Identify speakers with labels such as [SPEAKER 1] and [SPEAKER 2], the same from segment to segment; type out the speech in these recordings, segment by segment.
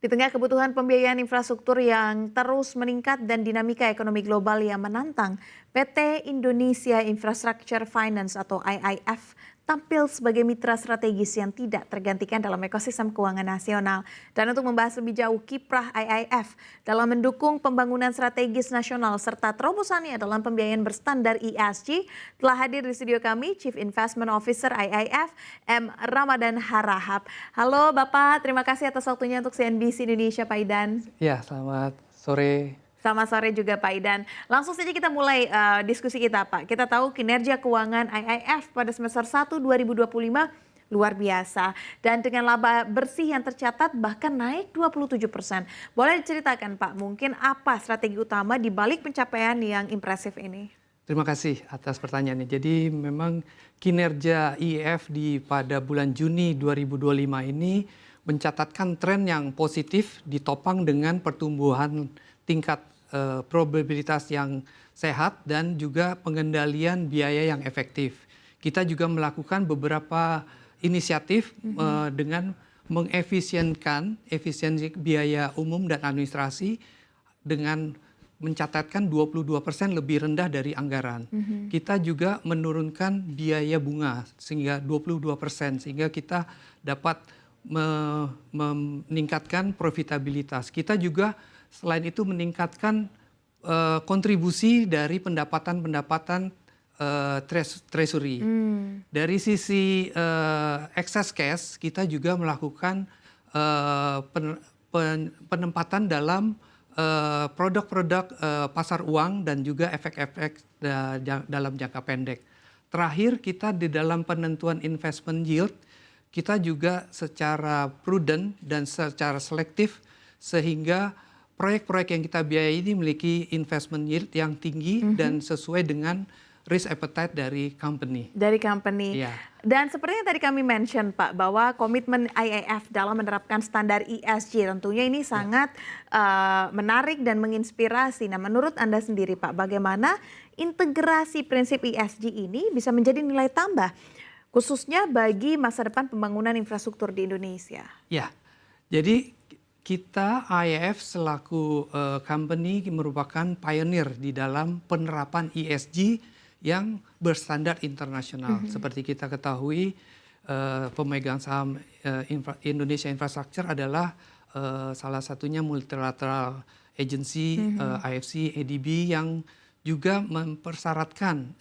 [SPEAKER 1] Di tengah kebutuhan pembiayaan infrastruktur yang terus meningkat dan dinamika ekonomi global yang menantang, PT Indonesia Infrastructure Finance atau IIF tampil sebagai mitra strategis yang tidak tergantikan dalam ekosistem keuangan nasional. Dan untuk membahas lebih jauh kiprah IIF dalam mendukung pembangunan strategis nasional serta terobosannya dalam pembiayaan berstandar ESG, telah hadir di studio kami Chief Investment Officer IIF, M. Ramadan Harahap. Halo Bapak, terima kasih atas waktunya untuk CNBC Indonesia Pak Idan.
[SPEAKER 2] Ya, selamat sore.
[SPEAKER 1] Selamat sore juga Pak Idan. Langsung saja kita mulai diskusi kita Pak. Kita tahu kinerja keuangan IIF pada semester 1 2025 luar biasa. Dan dengan laba bersih yang tercatat bahkan naik 27%. Boleh diceritakan Pak, mungkin apa strategi utama di balik pencapaian yang impresif ini?
[SPEAKER 2] Terima kasih atas pertanyaannya. Jadi memang kinerja IIF pada bulan Juni 2025 ini mencatatkan tren yang positif ditopang dengan pertumbuhan tingkat probabilitas yang sehat dan juga pengendalian biaya yang efektif. Kita juga melakukan beberapa inisiatif dengan mengefisienkan efisiensi biaya umum dan administrasi dengan mencatatkan 22% lebih rendah dari anggaran. Kita juga menurunkan biaya bunga sehingga 22%, sehingga kita dapat meningkatkan profitabilitas. Kita juga selain itu meningkatkan kontribusi dari pendapatan treasury. Dari sisi excess cash, kita juga melakukan penempatan dalam produk-produk pasar uang dan juga efek-efek dalam jangka pendek. Terakhir, kita di dalam penentuan investment yield, kita juga secara prudent dan secara selektif sehingga proyek-proyek yang kita biayai ini memiliki investment yield yang tinggi dan sesuai dengan risk appetite dari company.
[SPEAKER 1] Dari company.
[SPEAKER 2] Ya.
[SPEAKER 1] Dan seperti yang tadi kami mention Pak, bahwa komitmen IIF dalam menerapkan standar ESG tentunya ini sangat menarik dan menginspirasi. Nah menurut Anda sendiri Pak, bagaimana integrasi prinsip ESG ini bisa menjadi nilai tambah, khususnya bagi masa depan pembangunan infrastruktur di Indonesia?
[SPEAKER 2] Ya, jadi kita IIF selaku company merupakan pioneer di dalam penerapan ESG yang berstandar internasional. Seperti kita ketahui, pemegang saham Indonesia Infrastructure adalah salah satunya multilateral agency IFC, ADB yang juga mempersyaratkan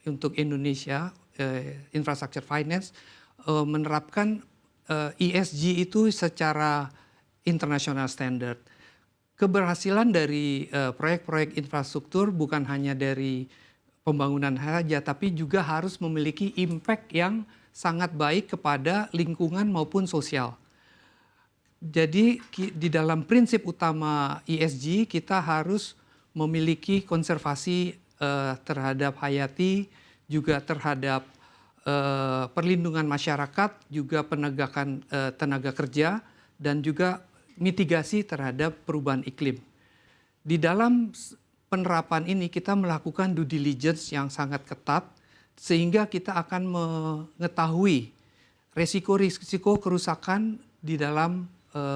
[SPEAKER 2] untuk Indonesia Infrastructure Finance menerapkan ESG itu secara international standard. Keberhasilan dari proyek-proyek infrastruktur bukan hanya dari pembangunan saja, tapi juga harus memiliki impact yang sangat baik kepada lingkungan maupun sosial. Jadi di dalam prinsip utama ESG kita harus memiliki konservasi terhadap hayati, juga terhadap perlindungan masyarakat, juga penegakan tenaga kerja, dan juga mitigasi terhadap perubahan iklim. Di dalam penerapan ini kita melakukan due diligence yang sangat ketat sehingga kita akan mengetahui resiko-risiko kerusakan di dalam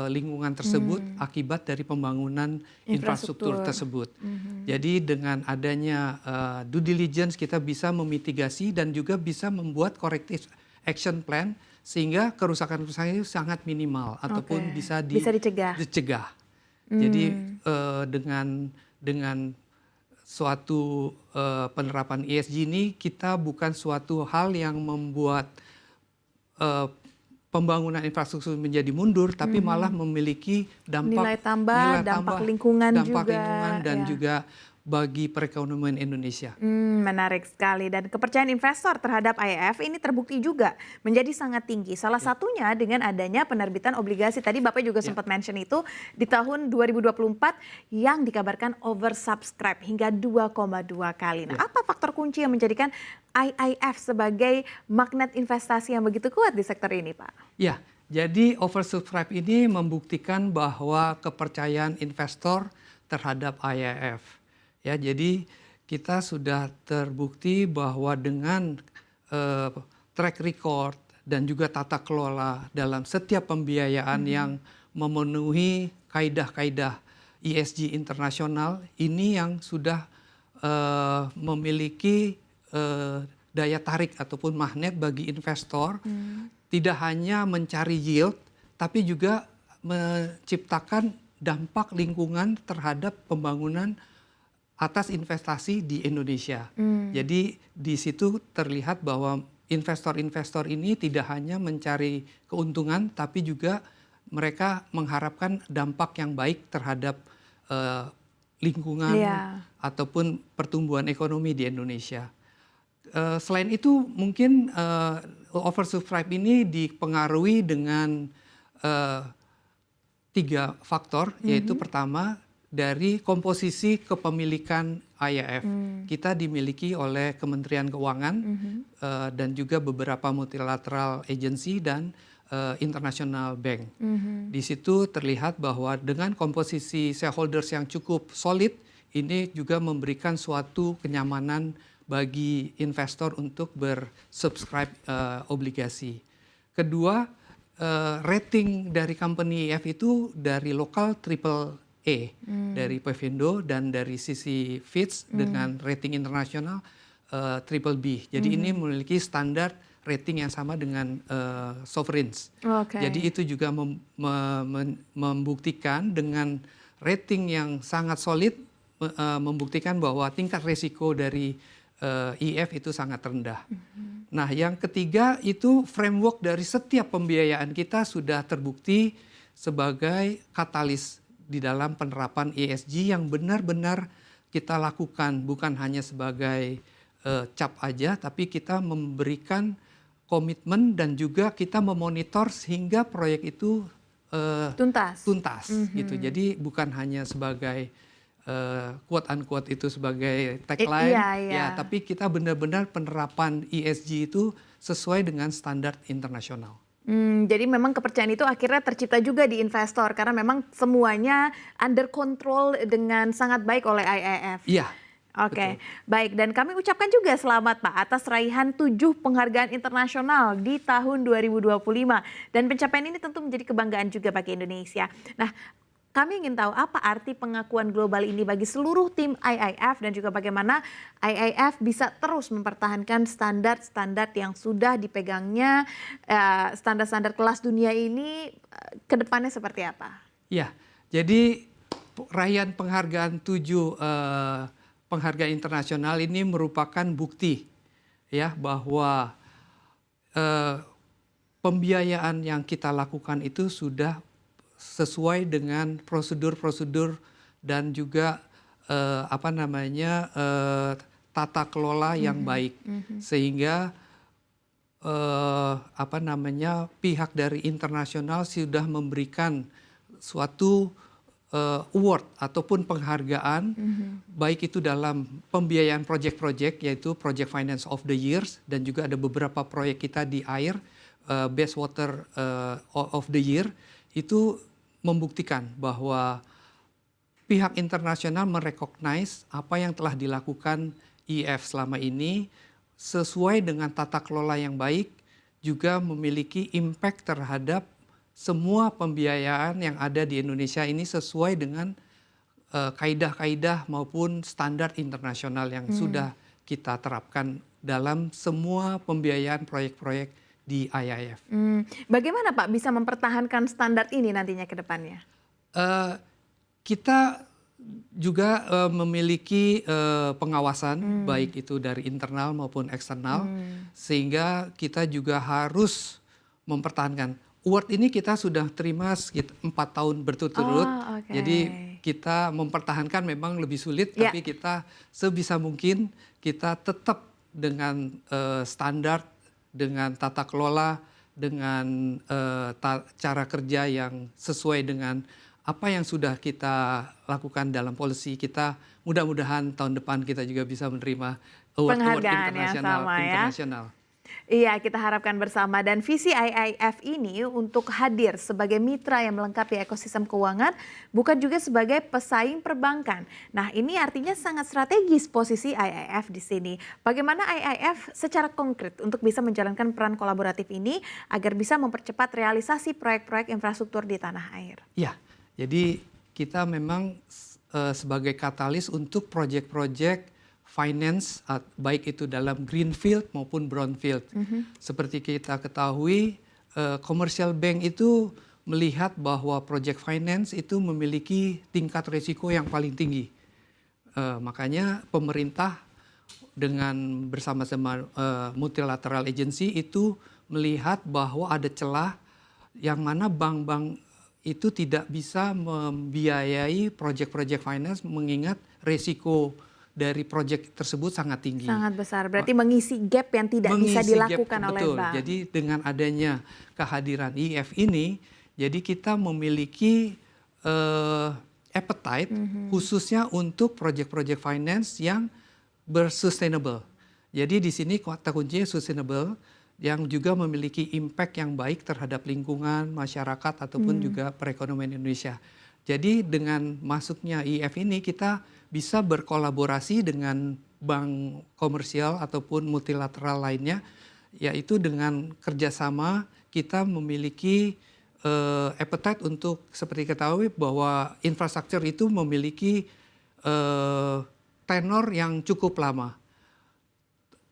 [SPEAKER 2] lingkungan tersebut akibat dari pembangunan infrastruktur tersebut. Jadi dengan adanya due diligence kita bisa memitigasi dan juga bisa membuat corrective action plan sehingga kerusakan-kerusakan itu sangat minimal ataupun bisa dicegah. Jadi dengan suatu penerapan ESG ini kita bukan suatu hal yang membuat pembangunan infrastruktur menjadi mundur, tapi malah memiliki
[SPEAKER 1] nilai tambah, dampak lingkungan
[SPEAKER 2] dan juga bagi perekonomian Indonesia.
[SPEAKER 1] Menarik sekali, dan kepercayaan investor terhadap IIF ini terbukti juga menjadi sangat tinggi. Salah satunya dengan adanya penerbitan obligasi. Tadi Bapak juga sempat mention itu di tahun 2024 yang dikabarkan oversubscribe hingga 2,2 kali. Nah, apa faktor kunci yang menjadikan IIF sebagai magnet investasi yang begitu kuat di sektor ini, Pak?
[SPEAKER 2] Ya, jadi oversubscribe ini membuktikan bahwa kepercayaan investor terhadap IIF. Ya, jadi kita sudah terbukti bahwa dengan track record dan juga tata kelola dalam setiap pembiayaan yang memenuhi kaidah-kaidah ESG internasional ini yang sudah memiliki daya tarik ataupun magnet bagi investor, tidak hanya mencari yield, tapi juga menciptakan dampak lingkungan terhadap pembangunan atas investasi di Indonesia. Jadi di situ terlihat bahwa investor-investor ini tidak hanya mencari keuntungan, tapi juga mereka mengharapkan dampak yang baik terhadap lingkungan ataupun pertumbuhan ekonomi di Indonesia. Selain itu mungkin oversubscribe ini dipengaruhi dengan 3 faktor, yaitu pertama dari komposisi kepemilikan IIF. Kita dimiliki oleh Kementerian Keuangan dan juga beberapa multilateral agency dan international bank. Di situ terlihat bahwa dengan komposisi shareholders yang cukup solid, ini juga memberikan suatu kenyamanan bagi investor untuk bersubscribe obligasi. Kedua, rating dari company IIF itu dari lokal triple A dari Pevindo dan dari sisi Fitch dengan rating internasional triple B. Jadi ini memiliki standar rating yang sama dengan sovereigns. Jadi itu juga membuktikan dengan rating yang sangat solid, membuktikan bahwa tingkat risiko dari IIF itu sangat rendah. Nah, yang ketiga itu framework dari setiap pembiayaan kita sudah terbukti sebagai katalis di dalam penerapan ESG yang benar-benar kita lakukan, bukan hanya sebagai cap aja, tapi kita memberikan komitmen dan juga kita memonitor sehingga proyek itu tuntas gitu. Jadi bukan hanya sebagai quote unquote itu sebagai tagline, ya, tapi kita benar-benar penerapan ESG itu sesuai dengan standar internasional.
[SPEAKER 1] Jadi memang kepercayaan itu akhirnya tercipta juga di investor karena memang semuanya under control dengan sangat baik oleh IIF.
[SPEAKER 2] Iya.
[SPEAKER 1] Oke, baik, dan kami ucapkan juga selamat Pak atas raihan 7 penghargaan internasional di tahun 2025 dan pencapaian ini tentu menjadi kebanggaan juga bagi Indonesia. Nah, kami ingin tahu apa arti pengakuan global ini bagi seluruh tim IIF dan juga bagaimana IIF bisa terus mempertahankan standar-standar yang sudah dipegangnya, standar-standar kelas dunia ini ke depannya seperti apa?
[SPEAKER 2] Ya, jadi raihan penghargaan 7 penghargaan internasional ini merupakan bukti ya bahwa pembiayaan yang kita lakukan itu sudah sesuai dengan prosedur-prosedur dan juga tata kelola yang baik, sehingga pihak dari internasional sudah memberikan suatu award ataupun penghargaan, baik itu dalam pembiayaan proyek-proyek yaitu Project Finance of the Years, dan juga ada beberapa proyek kita di air, Best Water of the Year, itu membuktikan bahwa pihak internasional merecognize apa yang telah dilakukan IIF selama ini sesuai dengan tata kelola yang baik, juga memiliki impact terhadap semua pembiayaan yang ada di Indonesia ini sesuai dengan kaidah-kaidah maupun standar internasional yang sudah kita terapkan dalam semua pembiayaan proyek-proyek di IIF.
[SPEAKER 1] Bagaimana Pak bisa mempertahankan standar ini nantinya ke depannya?
[SPEAKER 2] Kita juga memiliki pengawasan baik itu dari internal maupun eksternal, sehingga kita juga harus mempertahankan. Award ini kita sudah terima sekitar 4 tahun berturut-turut, jadi kita mempertahankan memang lebih sulit, tapi kita sebisa mungkin kita tetap dengan standar, dengan tata kelola, dengan cara kerja yang sesuai dengan apa yang sudah kita lakukan dalam policy kita. Mudah-mudahan tahun depan kita juga bisa menerima award internasional.
[SPEAKER 1] Iya, kita harapkan bersama dan visi IIF ini untuk hadir sebagai mitra yang melengkapi ekosistem keuangan, bukan juga sebagai pesaing perbankan. Nah, ini artinya sangat strategis posisi IIF di sini. Bagaimana IIF secara konkret untuk bisa menjalankan peran kolaboratif ini agar bisa mempercepat realisasi proyek-proyek infrastruktur di tanah air?
[SPEAKER 2] Ya, jadi kita memang sebagai katalis untuk proyek-proyek finance, baik itu dalam greenfield maupun brownfield. Seperti kita ketahui, commercial bank itu melihat bahwa project finance itu memiliki tingkat risiko yang paling tinggi. Makanya pemerintah dengan bersama-sama multilateral agency itu melihat bahwa ada celah yang mana bank-bank itu tidak bisa membiayai project-project finance mengingat risiko dari proyek tersebut sangat tinggi.
[SPEAKER 1] Sangat besar, berarti mengisi gap yang tidak bisa dilakukan oleh
[SPEAKER 2] betul.
[SPEAKER 1] bank.
[SPEAKER 2] Jadi dengan adanya kehadiran IIF ini, jadi kita memiliki appetite khususnya untuk proyek-proyek finance yang bersustainable. Jadi di sini kata kuncinya sustainable, yang juga memiliki impact yang baik terhadap lingkungan, masyarakat, ataupun juga perekonomian Indonesia. Jadi dengan masuknya IIF ini kita bisa berkolaborasi dengan bank komersial ataupun multilateral lainnya, yaitu dengan kerjasama kita memiliki appetite untuk seperti ketahui bahwa infrastruktur itu memiliki tenor yang cukup lama.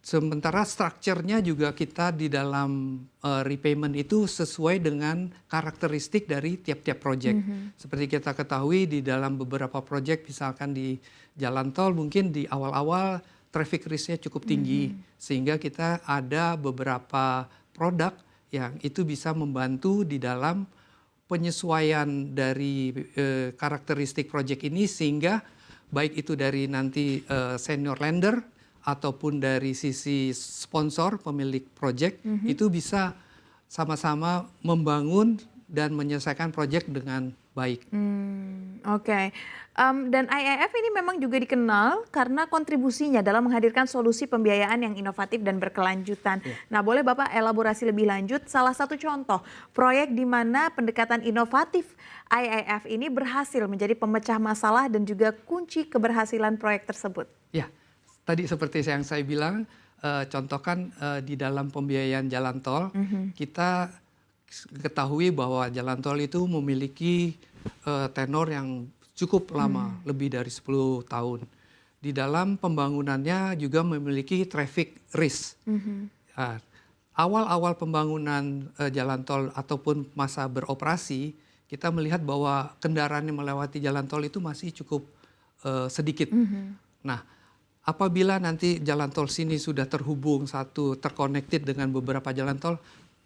[SPEAKER 2] Sementara strukturnya juga kita di dalam repayment itu sesuai dengan karakteristik dari tiap-tiap proyek. Seperti kita ketahui di dalam beberapa proyek, misalkan di jalan tol mungkin di awal-awal traffic risk-nya cukup tinggi. Sehingga kita ada beberapa produk yang itu bisa membantu di dalam penyesuaian dari karakteristik proyek ini sehingga baik itu dari nanti senior lender ataupun dari sisi sponsor pemilik proyek itu bisa sama-sama membangun dan menyelesaikan proyek dengan baik.
[SPEAKER 1] Oke. Dan IIF ini memang juga dikenal karena kontribusinya dalam menghadirkan solusi pembiayaan yang inovatif dan berkelanjutan. Nah, boleh Bapak elaborasi lebih lanjut salah satu contoh proyek di mana pendekatan inovatif IIF ini berhasil menjadi pemecah masalah dan juga kunci keberhasilan proyek tersebut?
[SPEAKER 2] Ya, tadi seperti yang saya bilang, contohkan di dalam pembiayaan jalan tol, kita ketahui bahwa jalan tol itu memiliki tenor yang cukup lama, lebih dari 10 tahun. Di dalam pembangunannya juga memiliki traffic risk. Awal-awal pembangunan jalan tol ataupun masa beroperasi, kita melihat bahwa kendaraan yang melewati jalan tol itu masih cukup sedikit. Nah, apabila nanti jalan tol sini sudah terhubung terconnected dengan beberapa jalan tol,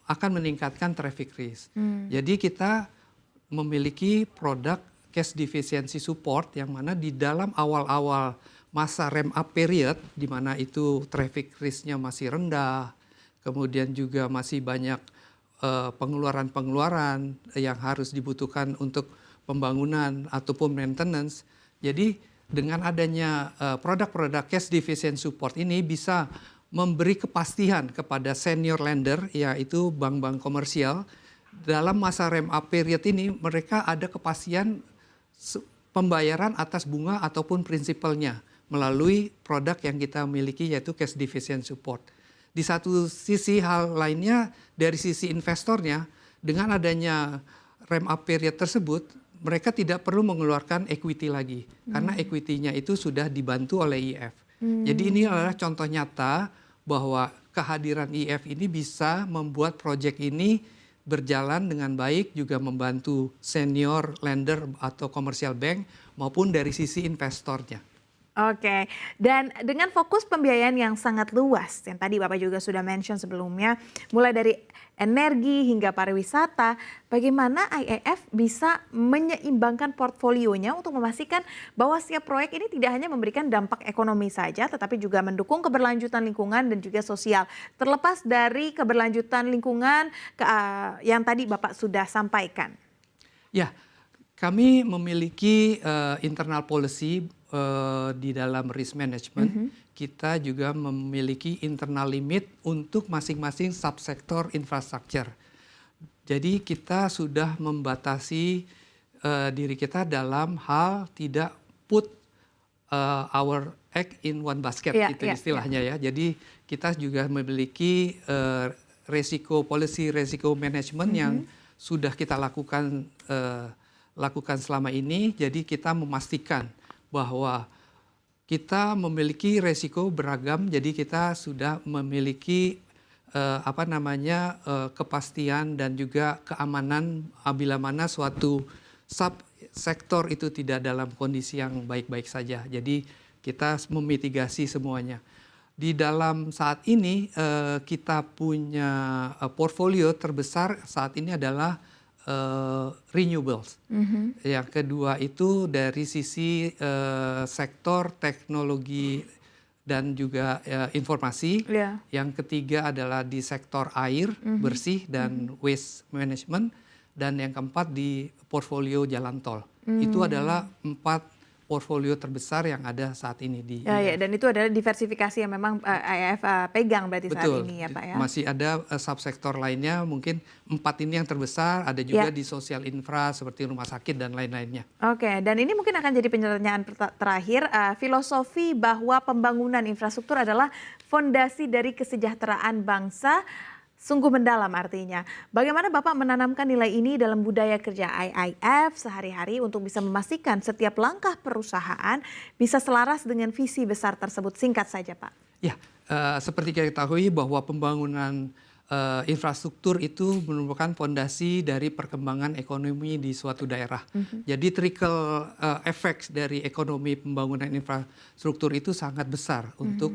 [SPEAKER 2] akan meningkatkan traffic risk. Jadi kita memiliki produk cash deficiency support yang mana di dalam awal-awal masa ramp up period, di mana itu traffic risk-nya masih rendah, kemudian juga masih banyak pengeluaran-pengeluaran yang harus dibutuhkan untuk pembangunan ataupun maintenance. Jadi dengan adanya produk-produk cash deficiency support ini bisa memberi kepastian kepada senior lender, yaitu bank-bank komersial, dalam masa ramp up period ini mereka ada kepastian pembayaran atas bunga ataupun prinsipalnya melalui produk yang kita miliki yaitu cash deficiency support. Di satu sisi hal lainnya dari sisi investornya, dengan adanya ramp up period tersebut mereka tidak perlu mengeluarkan equity lagi karena equity-nya itu sudah dibantu oleh IIF. Jadi ini adalah contoh nyata bahwa kehadiran IIF ini bisa membuat proyek ini berjalan dengan baik, juga membantu senior lender atau commercial bank maupun dari sisi investornya.
[SPEAKER 1] Oke, dan dengan fokus pembiayaan yang sangat luas, yang tadi Bapak juga sudah mention sebelumnya, mulai dari energi hingga pariwisata, bagaimana IIF bisa menyeimbangkan portfolionya untuk memastikan bahwa setiap proyek ini tidak hanya memberikan dampak ekonomi saja, tetapi juga mendukung keberlanjutan lingkungan dan juga sosial. Terlepas dari keberlanjutan lingkungan yang tadi Bapak sudah sampaikan.
[SPEAKER 2] Ya, Kami memiliki internal policy di dalam risk management. Kita juga memiliki internal limit untuk masing-masing subsektor infrastruktur. Jadi kita sudah membatasi diri kita dalam hal tidak put our egg in one basket, itu istilahnya ya. Jadi kita juga memiliki policy resiko management yang sudah kita lakukan selama ini. Jadi kita memastikan bahwa kita memiliki resiko beragam. Jadi kita sudah memiliki kepastian dan juga keamanan apabila mana suatu subsektor itu tidak dalam kondisi yang baik-baik saja. Jadi kita memitigasi semuanya. Di dalam saat ini kita punya portfolio terbesar saat ini adalah renewables. Yang kedua itu dari sisi sektor teknologi dan juga informasi. Yang ketiga adalah di sektor air bersih dan waste management. Dan yang keempat di portfolio jalan tol. Itu adalah 4 portfolio terbesar yang ada saat ini di IAF.
[SPEAKER 1] Dan itu adalah diversifikasi yang memang IAF pegang berarti saat ini ya Pak ya.
[SPEAKER 2] Masih ada subsektor lainnya, mungkin 4 ini yang terbesar, ada juga di sosial infra seperti rumah sakit dan lain-lainnya.
[SPEAKER 1] Oke, dan ini mungkin akan jadi pertanyaan terakhir, filosofi bahwa pembangunan infrastruktur adalah fondasi dari kesejahteraan bangsa. Sungguh mendalam artinya. Bagaimana Bapak menanamkan nilai ini dalam budaya kerja IAF sehari-hari untuk bisa memastikan setiap langkah perusahaan bisa selaras dengan visi besar tersebut? Singkat saja Pak.
[SPEAKER 2] Ya, seperti kita ketahui bahwa pembangunan infrastruktur itu merupakan fondasi dari perkembangan ekonomi di suatu daerah. Jadi trickle effects dari ekonomi pembangunan infrastruktur itu sangat besar untuk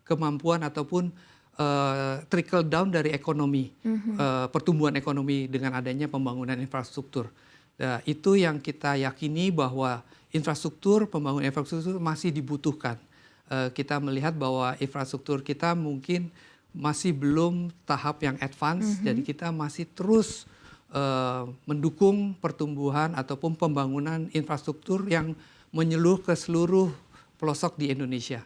[SPEAKER 2] kemampuan ataupun trickle down dari ekonomi, pertumbuhan ekonomi dengan adanya pembangunan infrastruktur. Itu yang kita yakini bahwa pembangunan infrastruktur masih dibutuhkan. Kita melihat bahwa infrastruktur kita mungkin masih belum tahap yang advance, jadi kita masih terus mendukung pertumbuhan ataupun pembangunan infrastruktur yang menyeluruh ke seluruh pelosok di Indonesia.